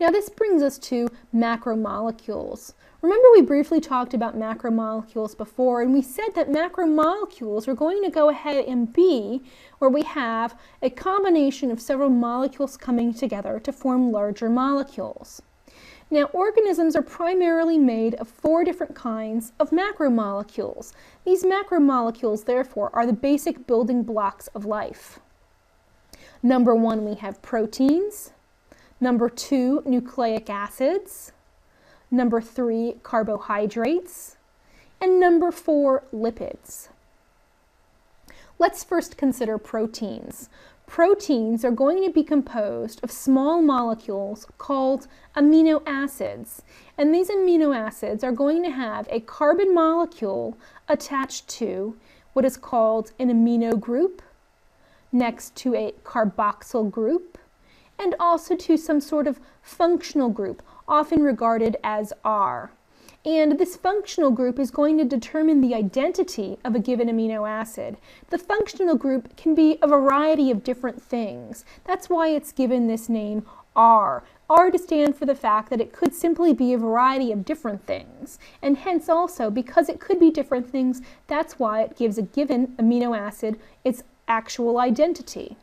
Now this brings us to macromolecules. Remember, we briefly talked about macromolecules before, and we said that macromolecules are going to go ahead and be where we have a combination of several molecules coming together to form larger molecules. Now, organisms are primarily made of 4 different kinds of macromolecules. These macromolecules, therefore, are the basic building blocks of life. Number 1, we have proteins. Number 2, nucleic acids. Number 3, carbohydrates. And number 4, lipids. Let's first consider proteins. Proteins are going to be composed of small molecules called amino acids. And these amino acids are going to have a carbon molecule attached to what is called an amino group, next to a carboxyl group, and also to some sort of functional group, often regarded as R. And this functional group is going to determine the identity of a given amino acid. The functional group can be a variety of different things. That's why it's given this name R. R to stand for the fact that it could simply be a variety of different things. And hence also, because it could be different things, that's why it gives a given amino acid its actual identity.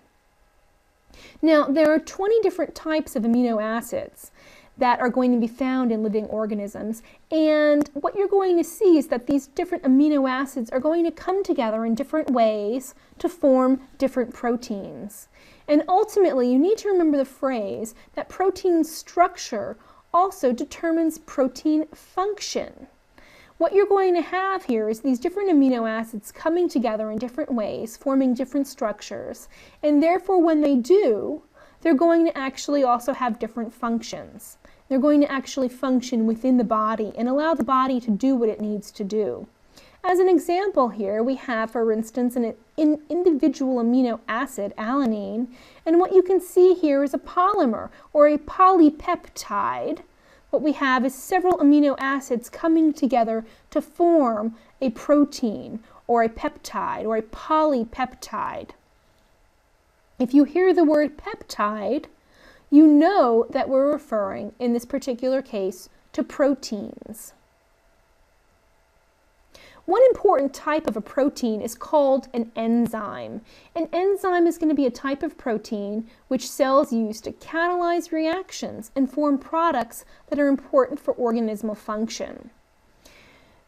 Now, there are 20 different types of amino acids that are going to be found in living organisms, and what you're going to see is that these different amino acids are going to come together in different ways to form different proteins. And ultimately, you need to remember the phrase that protein structure also determines protein function. What you're going to have here is these different amino acids coming together in different ways, forming different structures, and therefore when they do, they're going to actually also have different functions. They're going to actually function within the body and allow the body to do what it needs to do. As an example here, we have, for instance, an individual amino acid, alanine, and what you can see here is a polymer or a polypeptide. What we have is several amino acids coming together to form a protein or a peptide or a polypeptide. If you hear the word peptide, you know that we're referring, in this particular case, to proteins. One important type of a protein is called an enzyme. An enzyme is going to be a type of protein which cells use to catalyze reactions and form products that are important for organismal function.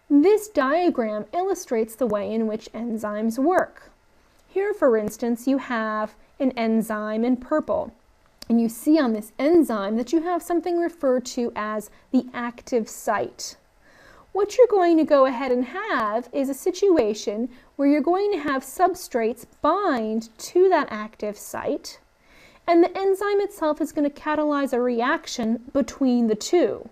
This diagram illustrates the way in which enzymes work. Here, for instance, you have an enzyme in purple. And you see on this enzyme that you have something referred to as the active site. What you're going to go ahead and have is a situation where you're going to have substrates bind to that active site, and the enzyme itself is going to catalyze a reaction between the two.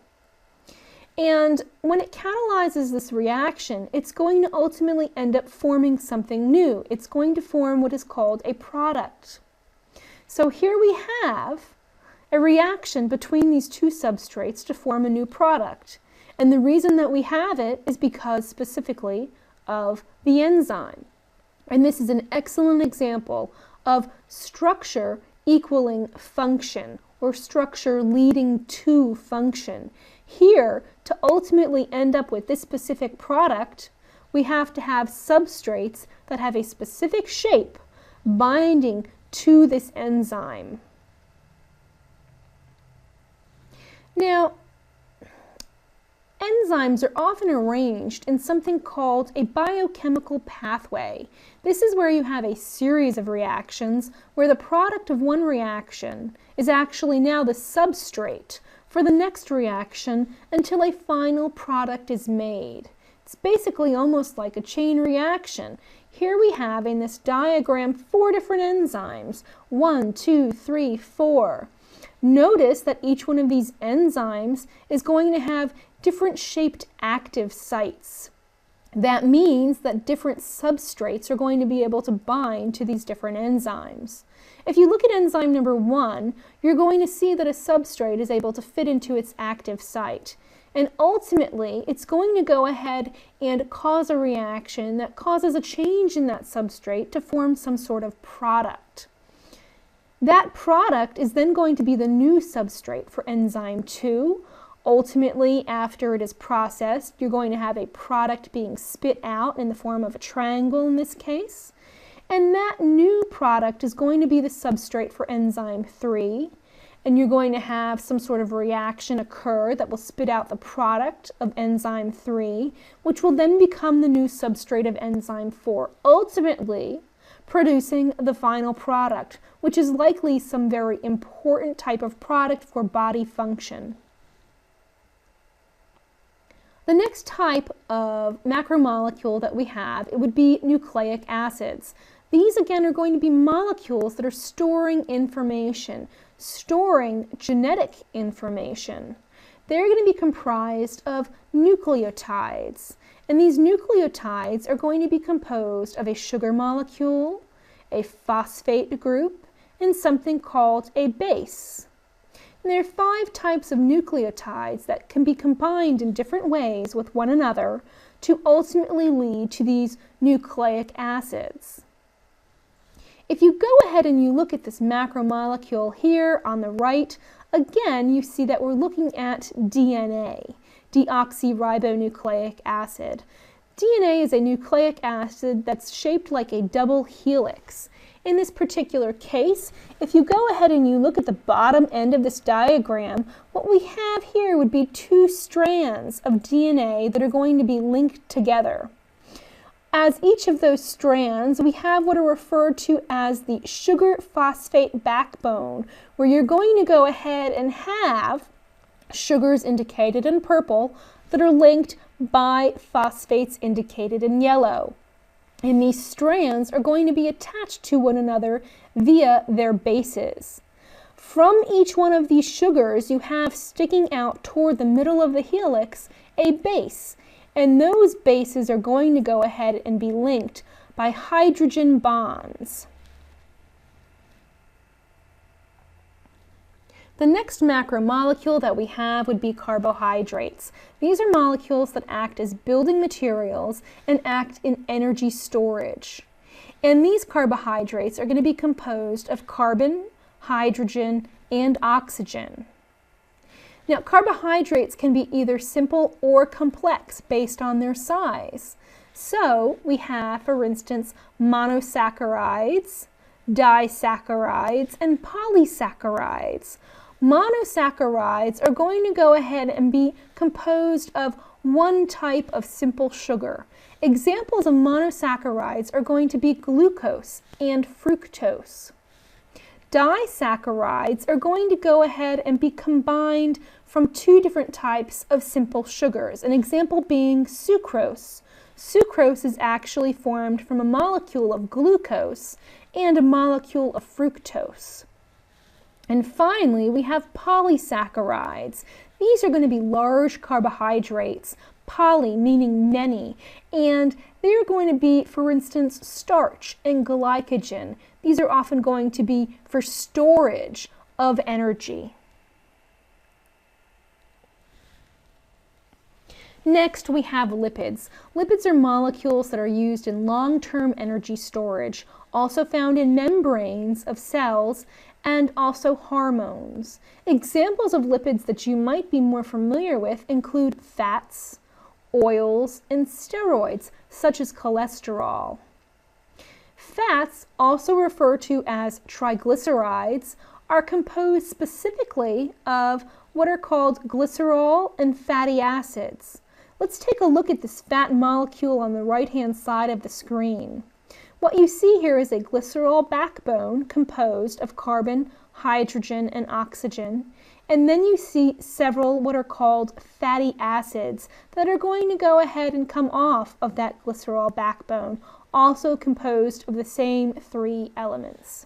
And when it catalyzes this reaction, it's going to ultimately end up forming something new. It's going to form what is called a product. So here we have a reaction between these two substrates to form a new product. And the reason that we have it is because specifically of the enzyme. And this is an excellent example of structure equaling function, or structure leading to function. Here, to ultimately end up with this specific product, we have to have substrates that have a specific shape binding to this enzyme. Now, enzymes are often arranged in something called a biochemical pathway. This is where you have a series of reactions where the product of one reaction is actually now the substrate for the next reaction until a final product is made. It's basically almost like a chain reaction. Here we have in this diagram 4 different enzymes. 1, 2, 3, 4. Notice that each one of these enzymes is going to have different shaped active sites. That means that different substrates are going to be able to bind to these different enzymes. If you look at enzyme number 1, you're going to see that a substrate is able to fit into its active site. And ultimately, it's going to go ahead and cause a reaction that causes a change in that substrate to form some sort of product. That product is then going to be the new substrate for enzyme 2. Ultimately, after it is processed, you're going to have a product being spit out in the form of a triangle in this case. And that new product is going to be the substrate for enzyme 3. And you're going to have some sort of reaction occur that will spit out the product of enzyme 3, which will then become the new substrate of enzyme 4, ultimately producing the final product, which is likely some very important type of product for body function. The next type of macromolecule that we have, it would be nucleic acids. These again are going to be molecules that are storing information, storing genetic information. They're going to be comprised of nucleotides, and these nucleotides are going to be composed of a sugar molecule, a phosphate group, and something called a base. And there are 5 types of nucleotides that can be combined in different ways with one another to ultimately lead to these nucleic acids. If you go ahead and you look at this macromolecule here on the right, again you see that we're looking at DNA, deoxyribonucleic acid. DNA is a nucleic acid that's shaped like a double helix. In this particular case, if you go ahead and you look at the bottom end of this diagram, what we have here would be 2 strands of DNA that are going to be linked together. As each of those strands, we have what are referred to as the sugar phosphate backbone, where you're going to go ahead and have sugars indicated in purple that are linked by phosphates indicated in yellow. And these strands are going to be attached to one another via their bases. From each one of these sugars, you have sticking out toward the middle of the helix a base, and those bases are going to go ahead and be linked by hydrogen bonds. The next macromolecule that we have would be carbohydrates. These are molecules that act as building materials and act in energy storage. And these carbohydrates are going to be composed of carbon, hydrogen, and oxygen. Now, carbohydrates can be either simple or complex based on their size. So we have, for instance, monosaccharides, disaccharides, and polysaccharides. Monosaccharides are going to go ahead and be composed of one type of simple sugar. Examples of monosaccharides are going to be glucose and fructose. Disaccharides are going to go ahead and be combined from 2 different types of simple sugars, an example being sucrose. Sucrose is actually formed from a molecule of glucose and a molecule of fructose. And finally, we have polysaccharides. These are going to be large carbohydrates, poly meaning many, and they're going to be, for instance, starch and glycogen. These are often going to be for storage of energy. Next, we have lipids. Lipids are molecules that are used in long-term energy storage, also found in membranes of cells, and also hormones. Examples of lipids that you might be more familiar with include fats, oils, and steroids, such as cholesterol. Fats, also referred to as triglycerides, are composed specifically of what are called glycerol and fatty acids. Let's take a look at this fat molecule on the right-hand side of the screen. What you see here is a glycerol backbone composed of carbon, hydrogen, and oxygen. And then you see several what are called fatty acids that are going to go ahead and come off of that glycerol backbone, also composed of the same 3 elements.